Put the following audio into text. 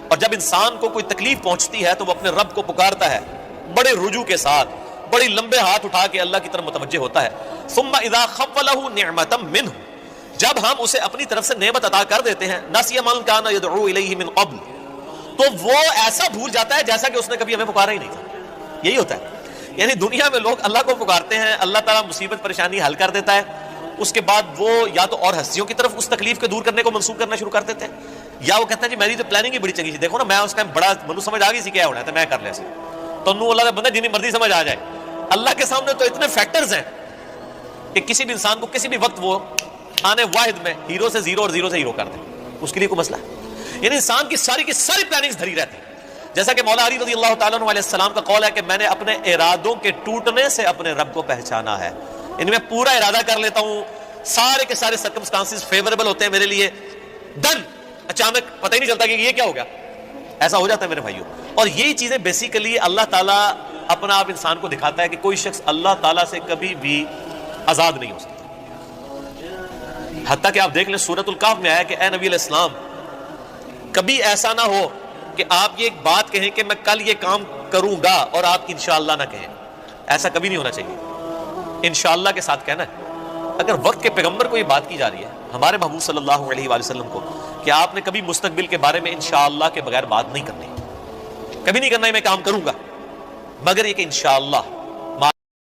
اور جب انسان کو کوئی تکلیف پہنچتی ہے تو وہ اپنے رب کو پکارتا ہے بڑے رجوع کے ساتھ، بڑی لمبے ہاتھ اٹھا کے اللہ کی طرف متوجہ ہوتا ہے. ثم اذا خوله نعمتا منه، جب ہم اسے اپنی طرف سے نعمت عطا کر دیتے ہیں، نسی من کان یدعو الیہ من قبل، تو وہ ایسا بھول جاتا ہے جیسا کہ اس نے کبھی ہمیں پکارا ہی نہیں تھا. یہی ہوتا ہے. یعنی دنیا میں لوگ اللہ کو پکارتے ہیں، اللہ تعالیٰ مصیبت پریشانی حل کر دیتا ہے، اس کے بعد وہ یا تو اور ہستیوں کی طرف اس تکلیف کو دور کرنے کو منسوخ کرنا شروع کر دیتے ہیں، یا وہ کہتے ہیں جی میری تو پلاننگ ہی بڑی چنگی تھی، دیکھو نا میں اس ٹائم بڑا منو سمجھ آ گئی سی کیا ہونا ہے تو میں کر لیا سی. تو نو اللہ کا بندہ جنی مرضی سمجھ آ جائے، اللہ کے سامنے تو اتنے فیکٹرز ہیں کہ کسی بھی انسان کو کسی بھی وقت وہ آنے واحد میں ہیرو سے زیرو اور زیرو سے ہیرو کر دے، اس کے لیے کوئی مسئلہ ہے. یعنی انسان کی ساری پلاننگز دھری رہتی ہیں. جیسا کہ مولا علی رضی اللہ تعالیٰ عنہ علیہ السلام کا قول ہے کہ میں نے اپنے ارادوں کے ٹوٹنے سے اپنے رب کو پہچانا ہے. یعنی میں پورا ارادہ کر لیتا ہوں، سارے کے سارے سرکمسٹانسز فیوریبل ہوتے ہیں میرے لیے، دن اچانک پتہ ہی نہیں چلتا کہ یہ کیا ہو گیا. ایسا ہو جاتا ہے میرے بھائیوں. اور یہی چیزیں بیسیکلی اللہ تعالیٰ اپنا آپ انسان کو دکھاتا ہے کہ کوئی شخص اللہ تعالیٰ سے کبھی بھی آزاد نہیں ہو سکتا. حتیٰ کہ آپ دیکھ لیں سورۃ الکہف میں آیا کہ اے نبی علیہ السلام کبھی ایسا نہ ہو کہ آپ یہ ایک بات کہیں کہ میں کل یہ کام کروں گا اور آپ انشاءاللہ نہ کہیں. ایسا کبھی نہیں ہونا چاہیے. انشاءاللہ کے ساتھ کہنا ہے. اگر وقت کے پیغمبر کو یہ بات کی جا رہی ہے ہمارے محبوب صلی اللہ علیہ وآلہ وسلم کو کہ آپ نے کبھی مستقبل کے بارے میں انشاءاللہ کے بغیر بات نہیں کرنی، کبھی نہیں کرنا ہے میں کام کروں گا، مگر یہ کہ انشاءاللہ